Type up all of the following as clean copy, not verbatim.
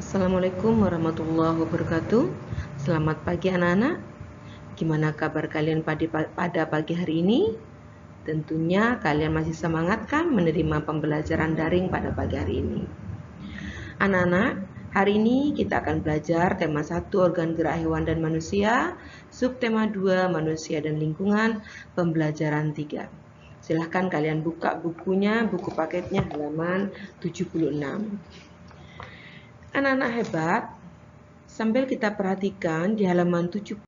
Assalamualaikum warahmatullahi wabarakatuh. Selamat pagi anak-anak. Gimana kabar kalian pada pagi hari ini? Tentunya kalian masih semangat kan menerima pembelajaran daring pada pagi hari ini. Anak-anak, hari ini kita akan belajar tema 1 organ gerak hewan dan manusia, subtema 2 manusia dan lingkungan, pembelajaran 3. Silahkan kalian buka bukunya, buku paketnya halaman 76. Anak-anak hebat, sambil kita perhatikan di halaman 76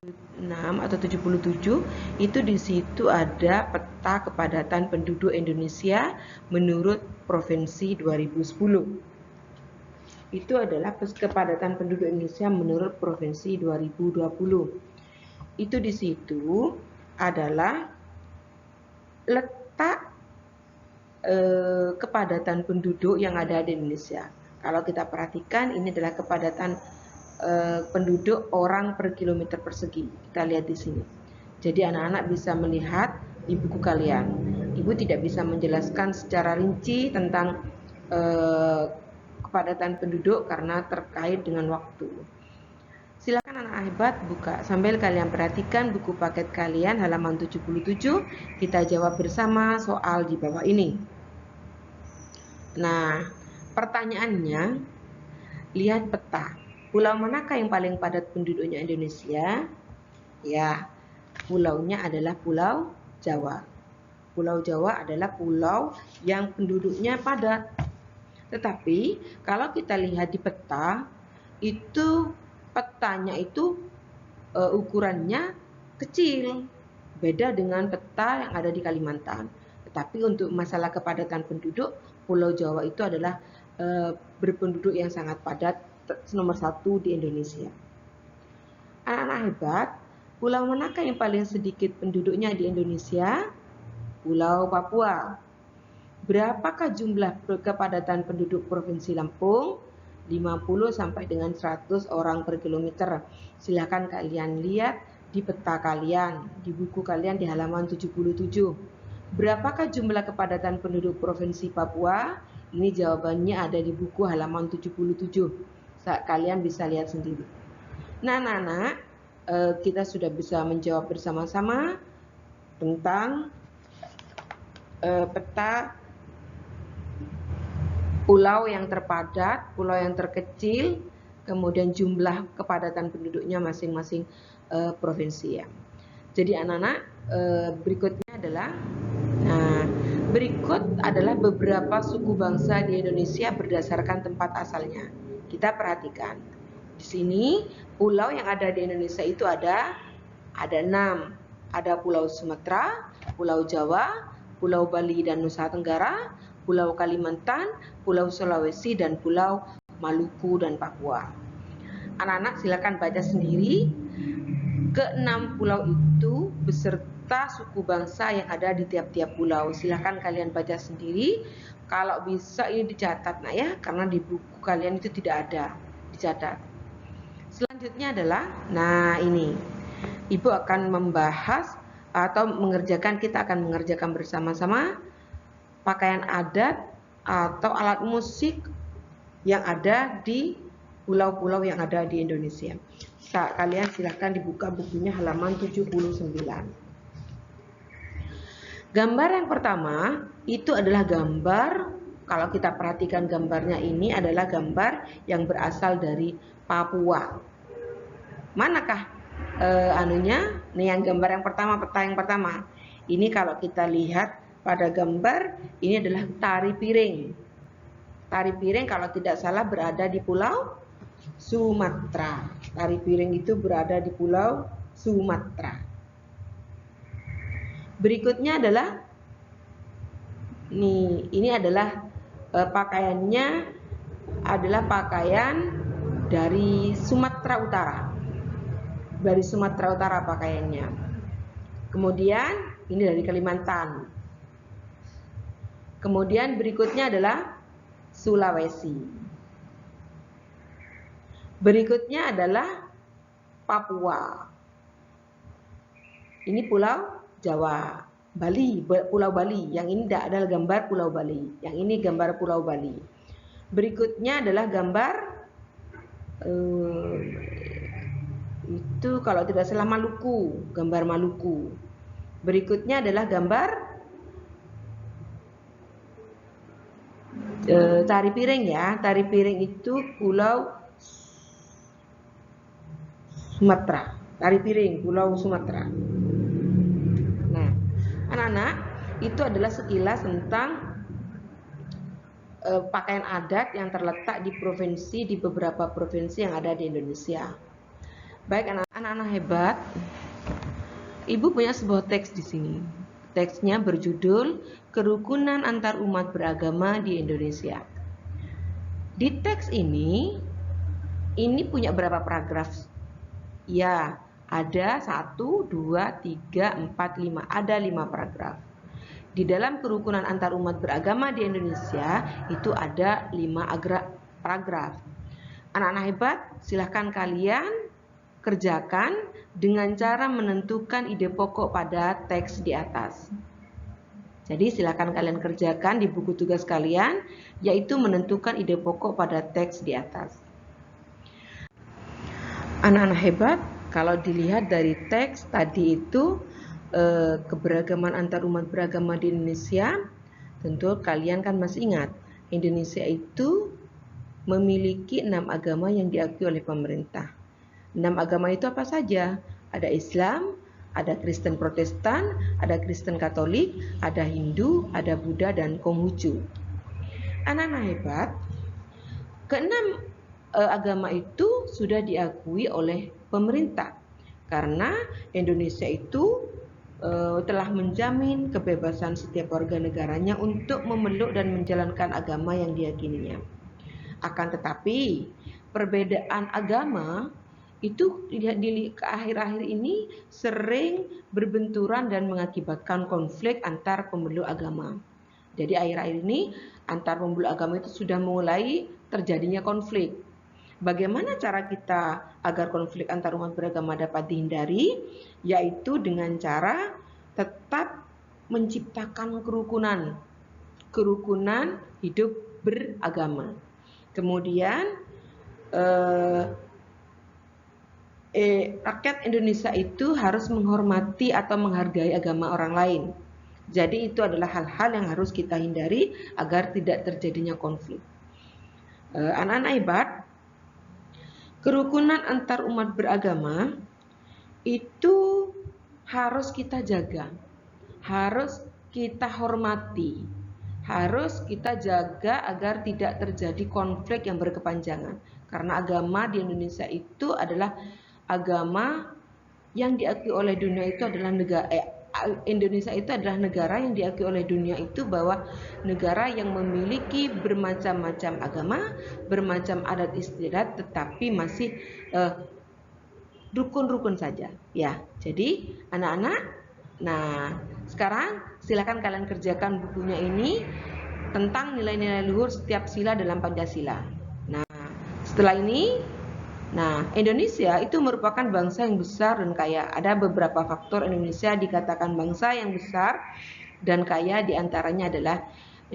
atau 77, itu di situ ada peta kepadatan penduduk Indonesia menurut provinsi 2010. Itu adalah kepadatan penduduk Indonesia menurut provinsi 2020. Itu di situ adalah letak kepadatan penduduk yang ada di Indonesia. Kalau kita perhatikan, ini adalah kepadatan penduduk orang per kilometer persegi. Kita lihat di sini. Jadi anak-anak bisa melihat di buku kalian. Ibu tidak bisa menjelaskan secara rinci tentang kepadatan penduduk karena terkait dengan waktu. Silakan anak hebat buka sambil kalian perhatikan buku paket kalian halaman 77. Kita jawab bersama soal di bawah ini. Nah, pertanyaannya, lihat peta. Pulau manakah yang paling padat penduduknya Indonesia? Ya, pulaunya adalah Pulau Jawa. Pulau Jawa adalah pulau yang penduduknya padat. Tetapi kalau kita lihat di peta, itu petanya itu ukurannya kecil. Beda dengan peta yang ada di Kalimantan. Tetapi untuk masalah kepadatan penduduk, Pulau Jawa itu adalah berpenduduk yang sangat padat, nomor 1 di Indonesia. Anak-anak hebat, pulau manakah yang paling sedikit penduduknya di Indonesia? Pulau Papua. Berapakah jumlah kepadatan penduduk Provinsi Lampung? 50 sampai dengan 100 orang per kilometer. Silakan kalian lihat di peta kalian, di buku kalian di halaman 77. Berapakah jumlah kepadatan penduduk Provinsi Papua? Ini jawabannya ada di buku halaman 77. Kalian bisa lihat sendiri. Nah, anak-anak, kita sudah bisa menjawab bersama-sama tentang peta pulau yang terpadat, pulau yang terkecil, kemudian jumlah kepadatan penduduknya masing-masing provinsi ya. Jadi anak-anak, berikut adalah beberapa suku bangsa di Indonesia berdasarkan tempat asalnya. Kita perhatikan. Di sini pulau yang ada di Indonesia itu ada 6. Ada Pulau Sumatera, Pulau Jawa, Pulau Bali dan Nusa Tenggara, Pulau Kalimantan, Pulau Sulawesi, dan Pulau Maluku dan Papua. Anak-anak silakan baca sendiri ke-6 pulau itu beserta suku bangsa yang ada di tiap-tiap pulau. Silakan kalian baca sendiri. Kalau bisa ini dicatat ya, karena di buku kalian itu tidak ada dicatat. Selanjutnya adalah, ini Ibu akan membahas atau kita akan mengerjakan bersama-sama pakaian adat atau alat musik yang ada di pulau-pulau yang ada di Indonesia. Kalian silahkan dibuka bukunya halaman 79. Gambar yang pertama itu adalah gambar, kalau kita perhatikan gambarnya ini adalah gambar yang berasal dari Papua. Manakah Nih yang gambar yang pertama, peta yang pertama. Ini kalau kita lihat pada gambar, ini adalah tari piring. Tari piring kalau tidak salah berada di Pulau Sumatera. Tari piring itu berada di Pulau Sumatera. Berikutnya adalah, ini adalah pakaiannya adalah pakaian dari Sumatera Utara. Dari Sumatera Utara pakaiannya. Kemudian ini dari Kalimantan. Kemudian berikutnya adalah Sulawesi. Berikutnya adalah Papua. Ini Pulau Jawa. Pulau Bali. Yang ini adalah gambar Pulau Bali. Yang ini gambar Pulau Bali. Berikutnya adalah gambar itu kalau tidak salah Maluku, gambar Maluku. Berikutnya adalah gambar tari piring ya. Tari piring itu Pulau Sumatera. Tari piring Pulau Sumatera. Nah, anak-anak, itu adalah sekilas tentang pakaian adat yang terletak di beberapa provinsi yang ada di Indonesia. Baik anak-anak hebat, Ibu punya sebuah teks di sini. Teksnya berjudul Kerukunan Antar Umat Beragama di Indonesia. Di teks ini punya berapa paragraf? Ya, ada 1, 2, 3, 4, 5. Ada 5 paragraf. Di dalam kerukunan antar umat beragama di Indonesia itu ada 5 paragraf. Anak-anak hebat, silahkan kalian kerjakan dengan cara menentukan ide pokok pada teks di atas. Jadi silahkan kalian kerjakan di buku tugas kalian, yaitu menentukan ide pokok pada teks di atas. Anak-anak hebat, kalau dilihat dari teks tadi itu keberagaman antar umat beragama di Indonesia, tentu kalian kan masih ingat, Indonesia itu memiliki 6 agama yang diakui oleh pemerintah. 6 agama itu apa saja? Ada Islam, ada Kristen Protestan, ada Kristen Katolik, ada Hindu, ada Buddha, dan Konghucu. Anak-anak hebat, ke-6 agama itu sudah diakui oleh pemerintah karena Indonesia itu telah menjamin kebebasan setiap warga negaranya untuk memeluk dan menjalankan agama yang diyakininya. Akan tetapi perbedaan agama itu di akhir-akhir ini sering berbenturan dan mengakibatkan konflik antar pemeluk agama. Jadi akhir-akhir ini antar pemeluk agama itu sudah mulai terjadinya konflik. Bagaimana cara kita agar konflik antar umat beragama dapat dihindari? Yaitu dengan cara tetap menciptakan kerukunan hidup beragama. Kemudian rakyat Indonesia itu harus menghormati atau menghargai agama orang lain. Jadi itu adalah hal-hal yang harus kita hindari agar tidak terjadinya konflik. Anak-anak hebat, kerukunan antar umat beragama itu harus kita jaga, harus kita hormati, harus kita jaga agar tidak terjadi konflik yang berkepanjangan. Karena agama di Indonesia itu adalah agama yang diakui oleh dunia, itu adalah Indonesia itu adalah negara yang diakui oleh dunia itu bahwa negara yang memiliki bermacam-macam agama, bermacam adat istiadat, tetapi masih rukun-rukun saja ya. Jadi anak-anak, nah sekarang silakan kalian kerjakan bukunya ini tentang nilai-nilai luhur setiap sila dalam Pancasila. Nah setelah ini, Indonesia itu merupakan bangsa yang besar dan kaya. Ada beberapa faktor Indonesia dikatakan bangsa yang besar dan kaya, diantaranya adalah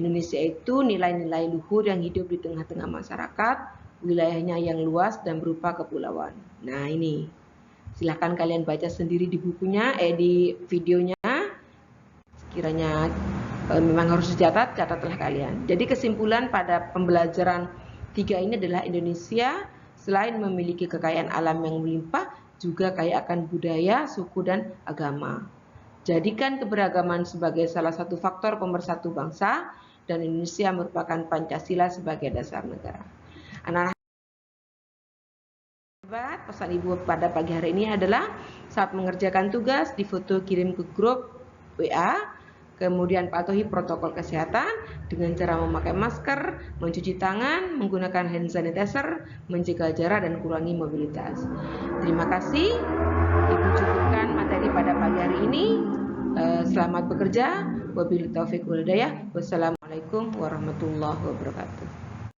Indonesia itu nilai-nilai luhur yang hidup di tengah-tengah masyarakat, wilayahnya yang luas dan berupa kepulauan. Nah ini, silahkan kalian baca sendiri di bukunya, di videonya. Sekiranya memang harus dicatat, catatlah kalian. Jadi kesimpulan pada pembelajaran 3 ini adalah Indonesia selain memiliki kekayaan alam yang melimpah, juga kaya akan budaya, suku, dan agama. Jadikan keberagaman sebagai salah satu faktor pemersatu bangsa, dan Indonesia merupakan Pancasila sebagai dasar negara. Anak-anak hebat, pesan Ibu pada pagi hari ini adalah saat mengerjakan tugas, difoto kirim ke grup WA. Kemudian patuhi protokol kesehatan dengan cara memakai masker, mencuci tangan, menggunakan hand sanitizer, menjaga jarak, dan kurangi mobilitas. Terima kasih. Ibu cukupkan materi pada pagi hari ini. Selamat bekerja. Wabillahi taufiq wal hidayah. Wassalamualaikum warahmatullahi wabarakatuh.